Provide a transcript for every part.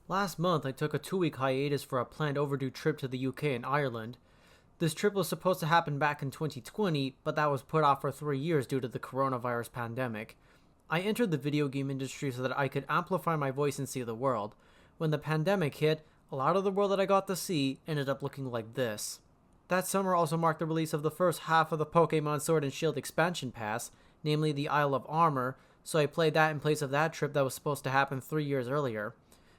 Last month, I took a 2-week hiatus for a planned overdue trip to the UK and Ireland. This trip was supposed to happen back in 2020, but that was put off for 3 years due to the coronavirus pandemic. I entered the video game industry so that I could amplify my voice and see the world. When the pandemic hit, a lot of the world that I got to see ended up looking like this. That summer also marked the release of the first half of the Pokemon Sword and Shield expansion pass, namely the Isle of Armor, so I played that in place of that trip that was supposed to happen 3 years earlier.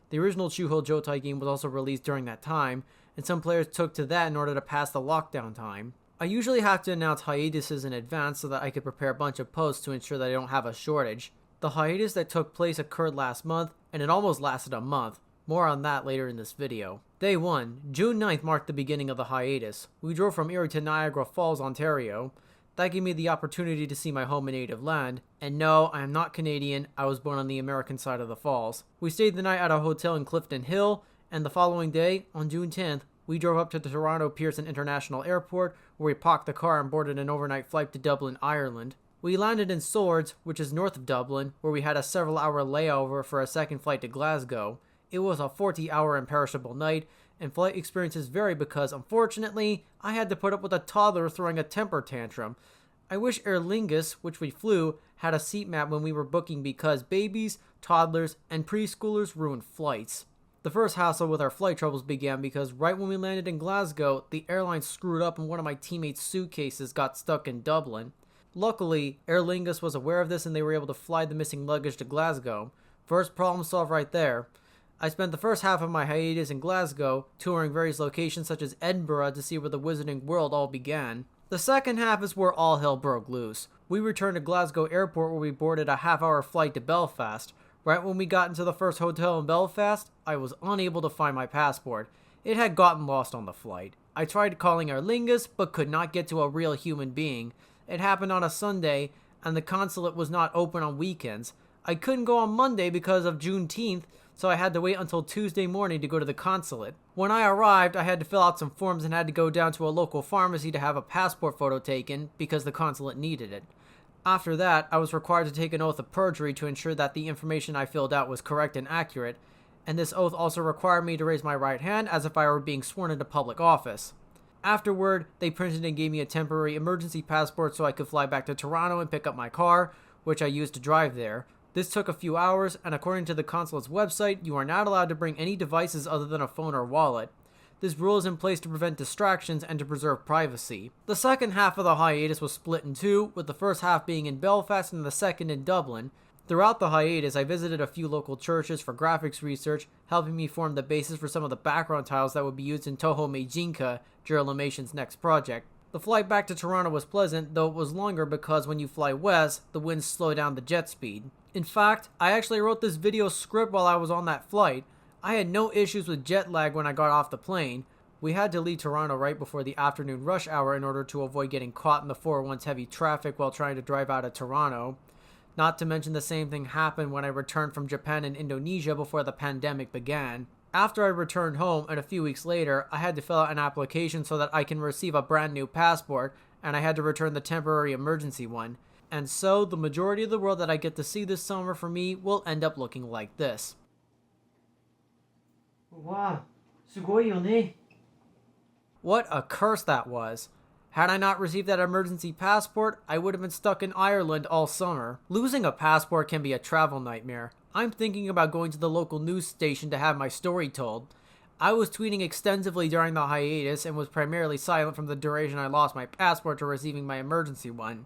The original Chuhou Joutai game was also released during that time, and some players took to that in order to pass the lockdown time. I usually have to announce hiatuses in advance so that I could prepare a bunch of posts to ensure that I don't have a shortage. The hiatus that took place occurred last month, and it almost lasted a month. More on that later in this video. Day 1, June 9th marked the beginning of the hiatus. We drove from Erie to Niagara Falls, Ontario. That gave me the opportunity to see my home and native land. And no, I am not Canadian, I was born on the American side of the falls. We stayed the night at a hotel in Clifton Hill, and the following day, on June 10th, we drove up to the Toronto Pearson International Airport, where we parked the car and boarded an overnight flight to Dublin, Ireland. We landed in Swords, which is north of Dublin, where we had a several-hour layover for a second flight to Glasgow. It was a 40-hour imperishable night, and flight experiences vary because, unfortunately, I had to put up with a toddler throwing a temper tantrum. I wish Aer Lingus, which we flew, had a seat map when we were booking because babies, toddlers, and preschoolers ruin flights. The first hassle with our flight troubles began because right when we landed in Glasgow, the airline screwed up and one of my teammates' suitcases got stuck in Dublin. Luckily, Aer Lingus was aware of this and they were able to fly the missing luggage to Glasgow. First problem solved right there. I spent the first half of my hiatus in Glasgow, touring various locations such as Edinburgh to see where the Wizarding World all began. The second half is where all hell broke loose. We returned to Glasgow Airport where we boarded a half-hour flight to Belfast. Right when we got into the first hotel in Belfast, I was unable to find my passport. It had gotten lost on the flight. I tried calling Aer Lingus, but could not get to a real human being. It happened on a Sunday, and the consulate was not open on weekends. I couldn't go on Monday because of Juneteenth, so I had to wait until Tuesday morning to go to the consulate. When I arrived, I had to fill out some forms and had to go down to a local pharmacy to have a passport photo taken because the consulate needed it. After that, I was required to take an oath of perjury to ensure that the information I filled out was correct and accurate, and this oath also required me to raise my right hand as if I were being sworn into public office. Afterward, they printed and gave me a temporary emergency passport so I could fly back to Toronto and pick up my car, which I used to drive there. This took a few hours, and according to the consulate's website, you are not allowed to bring any devices other than a phone or wallet. This rule is in place to prevent distractions and to preserve privacy. The second half of the hiatus was split in two, with the first half being in Belfast and the second in Dublin. Throughout the hiatus, I visited a few local churches for graphics research, helping me form the basis for some of the background tiles that would be used in Touhou Meijinka, Juralimation's next project. The flight back to Toronto was pleasant, though it was longer because when you fly west, the winds slow down the jet speed. In fact, I actually wrote this video script while I was on that flight. I had no issues with jet lag when I got off the plane. We had to leave Toronto right before the afternoon rush hour in order to avoid getting caught in the 401's heavy traffic while trying to drive out of Toronto. Not to mention the same thing happened when I returned from Japan and Indonesia before the pandemic began. After I returned home and a few weeks later, I had to fill out an application so that I can receive a brand new passport, and I had to return the temporary emergency one. And so, the majority of the world that I get to see this summer for me will end up looking like this. Wow, すごいよね. What a curse that was. Had I not received that emergency passport, I would have been stuck in Ireland all summer. Losing a passport can be a travel nightmare. I'm thinking about going to the local news station to have my story told. I was tweeting extensively during the hiatus and was primarily silent from the duration I lost my passport to receiving my emergency one.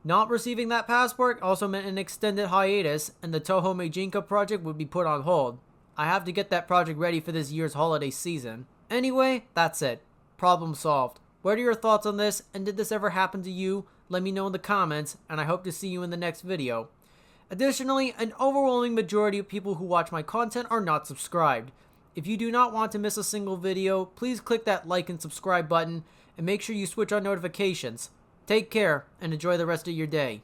Not receiving that passport also meant an extended hiatus, and the Touhou Meijinka project would be put on hold. I have to get that project ready for this year's holiday season. Anyway, that's it. Problem solved. What are your thoughts on this, and did this ever happen to you? Let me know in the comments, and I hope to see you in the next video. Additionally, an overwhelming majority of people who watch my content are not subscribed. If you do not want to miss a single video, please click that like and subscribe button, and make sure you switch on notifications. Take care, and enjoy the rest of your day.